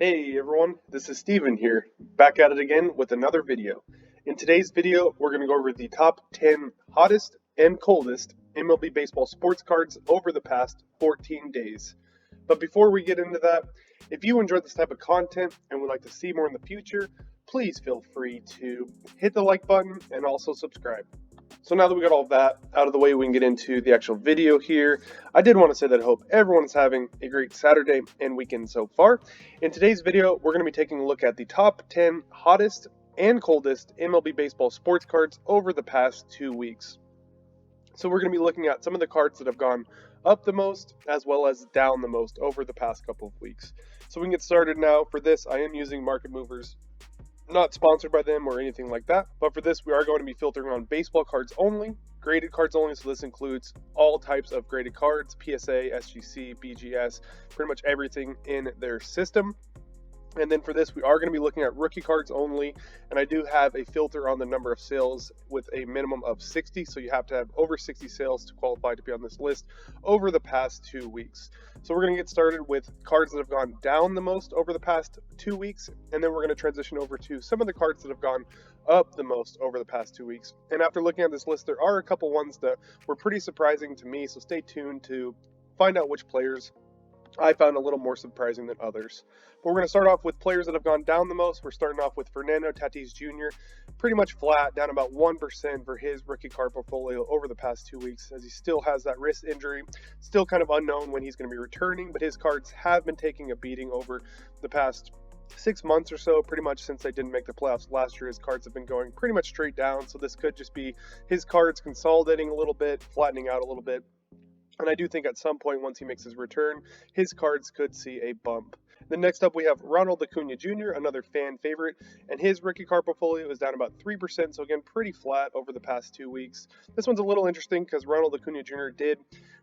Hey everyone, this is Steven here, back at it again with another video. In today's video, we're going to go over the top 10 hottest and coldest MLB baseball sports cards over the past 14 days. But before we get into that, if you enjoyed this type of content and would like to see more in the future, please feel free to hit the like button and also subscribe. So now that we got all that out of the way, we can get into the actual video here. I did want to say that I hope everyone is having a great Saturday and weekend so far. In today's video, we're going to be taking a look at the top 10 hottest and coldest MLB baseball sports cards over the past 2 weeks. So we're going to be looking at some of the cards that have gone up the most as well as down the most over the past couple of weeks. So we can get started now. For this, I am using Market Movers. Not sponsored by them or anything like that, but for this we are going to be filtering on baseball cards only, graded cards only, so this includes all types of graded cards, PSA, SGC, BGS, pretty much everything in their system. And then for this, we are going to be looking at rookie cards only, and I do have a filter on the number of sales with a minimum of 60, so you have to have over 60 sales to qualify to be on this list over the past 2 weeks. So we're going to get started with cards that have gone down the most over the past 2 weeks, and then we're going to transition over to some of the cards that have gone up the most over the past 2 weeks. And after looking at this list, there are a couple ones that were pretty surprising to me, so stay tuned to find out which players I found a little more surprising than others. But we're going to start off with players that have gone down the most. We're starting off with Fernando Tatis Jr., pretty much flat, down about 1% for his rookie card portfolio over the past 2 weeks, as he still has that wrist injury. Still kind of unknown when he's going to be returning, but his cards have been taking a beating over the past 6 months or so, pretty much since they didn't make the playoffs last year. His cards have been going pretty much straight down, so this could just be his cards consolidating a little bit, flattening out a little bit. And I do think at some point, once he makes his return, his cards could see a bump. Then next up, we have Ronald Acuna Jr., another fan favorite, and his rookie card portfolio is down about 3%, so again, pretty flat over the past 2 weeks. This one's a little interesting because Ronald Acuna Jr. did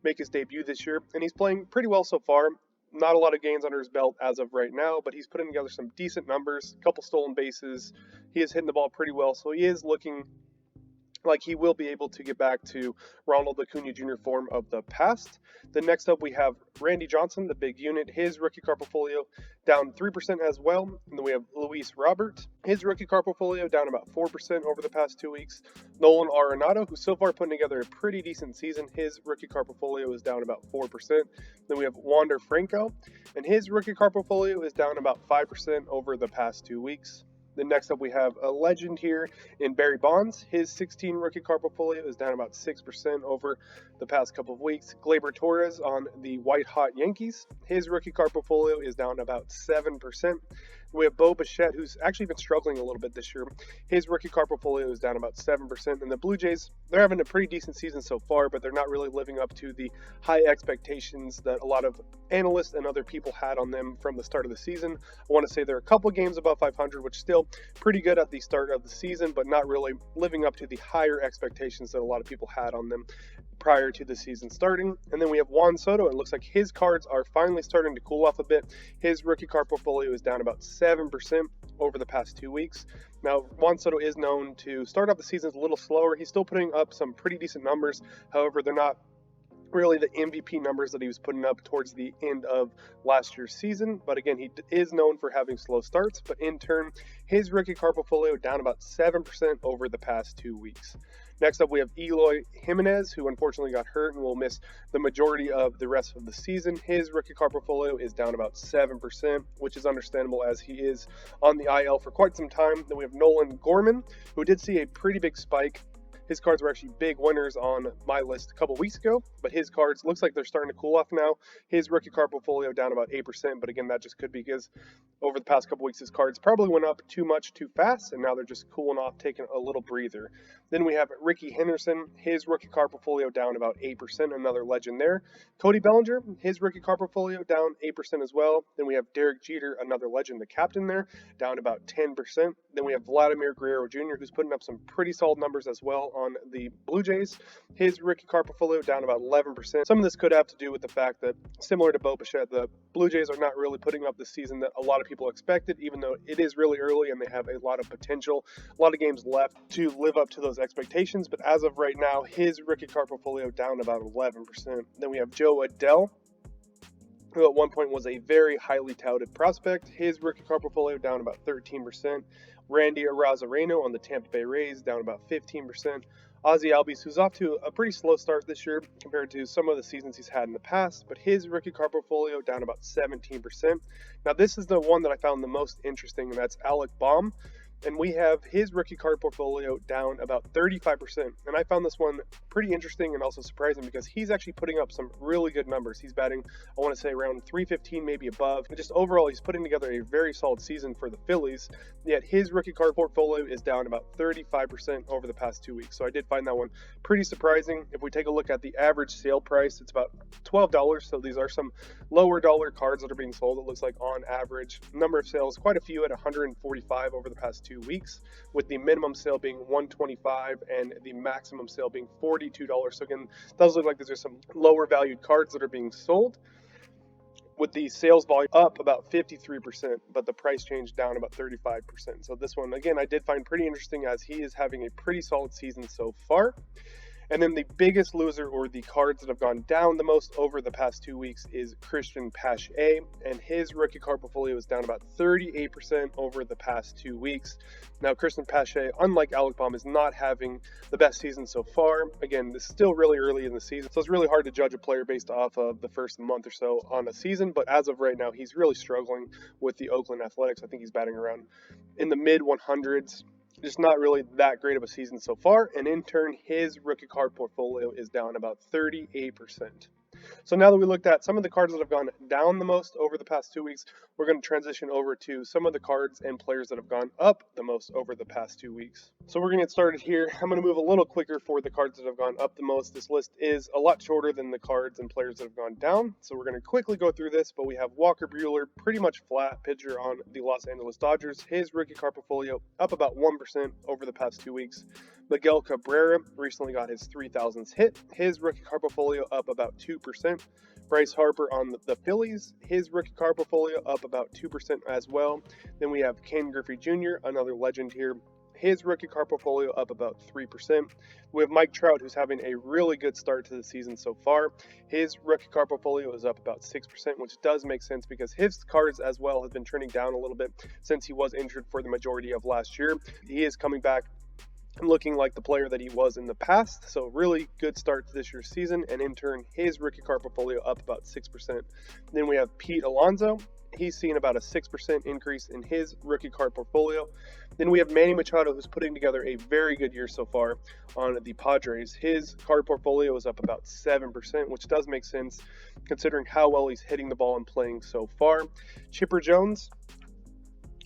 make his debut this year, and he's playing pretty well so far. Not a lot of gains under his belt as of right now, but he's putting together some decent numbers, a couple stolen bases. He is hitting the ball pretty well, so he is looking like he will be able to get back to Ronald Acuna Jr. form of the past. Then next up we have Randy Johnson, the big unit. His rookie card portfolio down 3% as well. And then we have Luis Robert. His rookie card portfolio down about 4% over the past 2 weeks. Nolan Arenado, who's so far putting together a pretty decent season. His rookie card portfolio is down about 4%. Then we have Wander Franco, and his rookie card portfolio is down about 5% over the past 2 weeks. Then next up we have a legend here in Barry Bonds. His 16 rookie card portfolio is down about 6% over the past couple of weeks. Gleyber Torres on the white hot Yankees. His rookie card portfolio is down about 7%. We have Bo Bichette, who's actually been struggling a little bit this year. His rookie card portfolio is down about 7%. And the Blue Jays, they're having a pretty decent season so far, but they're not really living up to the high expectations that a lot of analysts and other people had on them from the start of the season. I want to say they're a couple games above 500, which is still pretty good at the start of the season, but not really living up to the higher expectations that a lot of people had on them prior to the season starting. And then we have Juan Soto. It looks like his cards are finally starting to cool off a bit. His rookie card portfolio is down about 7% over the past 2 weeks. Now, Juan Soto is known to start off the season a little slower. He's still putting up some pretty decent numbers. However, they're not really the MVP numbers that he was putting up towards the end of last year's season. But again, he is known for having slow starts. But in turn, his rookie card portfolio down about 7% over the past 2 weeks. Next up, we have Eloy Jimenez, who unfortunately got hurt and will miss the majority of the rest of the season. His rookie card portfolio is down about 7%, which is understandable as he is on the IL for quite some time. Then we have Nolan Gorman, who did see a pretty big spike. His cards were actually big winners on my list a couple weeks ago, but his cards looks like they're starting to cool off now. His rookie card portfolio down about 8%, but again, that just could be because over the past couple weeks, his cards probably went up too much too fast, and now they're just cooling off, taking a little breather. Then we have Ricky Henderson, his rookie card portfolio down about 8%, another legend there. Cody Bellinger, his rookie card portfolio down 8% as well. Then we have Derek Jeter, another legend, the captain there, down about 10%. Then we have Vladimir Guerrero Jr., who's putting up some pretty solid numbers as well on the Blue Jays. His rookie card portfolio down about 11%. Some of this could have to do with the fact that, similar to Bo Bichette, the Blue Jays are not really putting up the season that a lot of people expected, even though it is really early and they have a lot of potential, a lot of games left to live up to those expectations. But as of right now, his rookie card portfolio down about 11%. Then we have Joe Adele. who at one point was a very highly touted prospect. His rookie card portfolio down about 13%. Randy Arozareno on the Tampa Bay Rays down about 15%. Ozzy Albies, who's off to a pretty slow start this year compared to some of the seasons he's had in the past, but his rookie card portfolio down about 17%. Now this is the one that I found the most interesting, and that's Alec Baum. And we have his rookie card portfolio down about 35%. And I found this one pretty interesting and also surprising because he's actually putting up some really good numbers. He's batting, I want to say, around 315, maybe above. And just overall, he's putting together a very solid season for the Phillies. Yet his rookie card portfolio is down about 35% over the past 2 weeks. So I did find that one pretty surprising. If we take a look at the average sale price, it's about $12. So these are some lower dollar cards that are being sold. It looks like on average, number of sales, quite a few at 145 over the past 2 weeks, with the minimum sale being $125 and the maximum sale being $42. So again, it does look like there's some lower valued cards that are being sold, with the sales volume up about 53%, but the price change down about 35%. So this one, again, I did find pretty interesting as he is having a pretty solid season so far. And then the biggest loser, or the cards that have gone down the most over the past 2 weeks, is Cristian Pache, and his rookie card portfolio is down about 38% over the past 2 weeks. Now, Cristian Pache, unlike Alec Baum, is not having the best season so far. Again, this is still really early in the season, so it's really hard to judge a player based off of the first month or so on a season, but as of right now, he's really struggling with the Oakland Athletics. I think he's batting around in the mid 100s. Just not really that great of a season so far, and in turn, his rookie card portfolio is down about 38%. So now that we looked at some of the cards that have gone down the most over the past 2 weeks, we're going to transition over to some of the cards and players that have gone up the most over the past 2 weeks. So we're going to get started here. I'm going to move a little quicker for the cards that have gone up the most. This list is a lot shorter than the cards and players that have gone down, so we're going to quickly go through this, but we have Walker Buehler, pretty much flat pitcher on the Los Angeles Dodgers. His rookie card portfolio up about 1% over the past 2 weeks. Miguel Cabrera recently got his 3,000th hit. His rookie card portfolio up about 2%. Bryce Harper on the Phillies, his rookie card portfolio up about 2% as well. Then we have Ken Griffey Jr., another legend here. His rookie card portfolio up about 3%. We have Mike Trout, who's having a really good start to the season so far. His rookie card portfolio is up about 6%, which does make sense because his cards as well have been trending down a little bit since he was injured for the majority of last year. He is coming back looking like the player that he was in the past. So really good start to this year's season, and in turn, his rookie card portfolio up about 6%. Then we have Pete Alonso. He's seen about a 6% increase in his rookie card portfolio. Then we have Manny Machado, who's putting together a very good year so far on the Padres. His card portfolio is up about 7%, which does make sense considering how well he's hitting the ball and playing so far. Chipper Jones.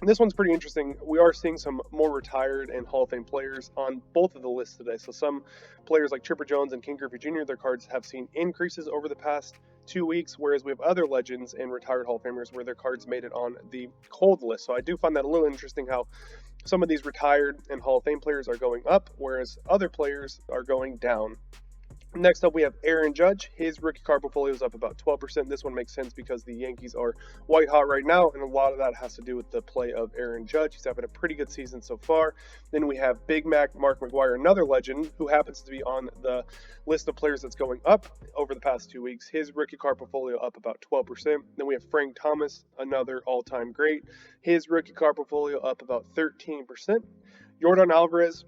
This one's pretty interesting. We are seeing some more retired and Hall of Fame players on both of the lists today. So some players like Chipper Jones and Ken Griffey Jr., their cards have seen increases over the past 2 weeks, whereas we have other legends and retired Hall of Famers where their cards made it on the cold list. So I do find that a little interesting how some of these retired and Hall of Fame players are going up, whereas other players are going down. Next up, we have Aaron Judge. His rookie card portfolio is up about 12%. This one makes sense because the Yankees are white hot right now, and a lot of that has to do with the play of Aaron Judge. He's having a pretty good season so far. Then we have Big Mac Mark McGwire, another legend who happens to be on the list of players that's going up over the past 2 weeks. His rookie card portfolio up about 12%. Then we have Frank Thomas, another all-time great. His rookie card portfolio up about 13%. Yordan Alvarez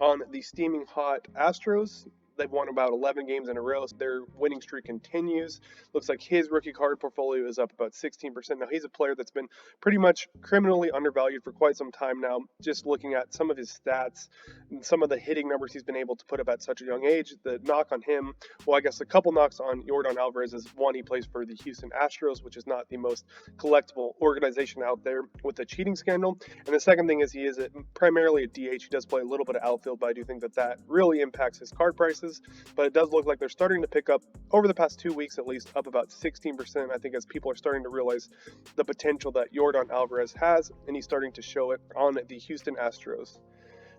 on the steaming hot Astros. They've won about 11 games in a row. So their winning streak continues. Looks like his rookie card portfolio is up about 16%. Now, he's a player that's been pretty much criminally undervalued for quite some time now. Just looking at some of his stats and some of the hitting numbers he's been able to put up at such a young age. The knock on him, well, I guess a couple knocks on Yordan Alvarez is one, he plays for the Houston Astros, which is not the most collectible organization out there with the cheating scandal. And the second thing is he is primarily a DH. He does play a little bit of outfield, but I do think that really impacts his card prices. But it does look like they're starting to pick up over the past 2 weeks, at least up about 16%. I think as people are starting to realize the potential that Yordan Alvarez has, and he's starting to show it on the Houston Astros.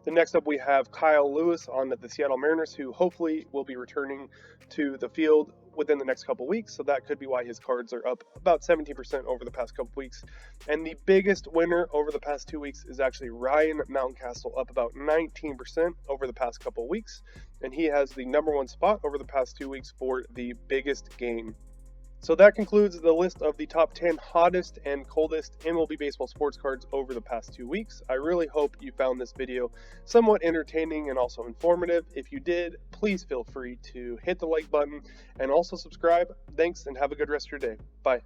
Then next up, we have Kyle Lewis on the Seattle Mariners, who hopefully will be returning to the field within the next couple weeks. So that could be why his cards are up about 17% over the past couple weeks. And the biggest winner over the past 2 weeks is actually Ryan Mountcastle, up about 19% over the past couple weeks. And he has the #1 spot over the past 2 weeks for the biggest gain. So that concludes the list of the top 10 hottest and coldest MLB baseball sports cards over the past 2 weeks. I really hope you found this video somewhat entertaining and also informative. If you did, please feel free to hit the like button and also subscribe. Thanks and have a good rest of your day. Bye.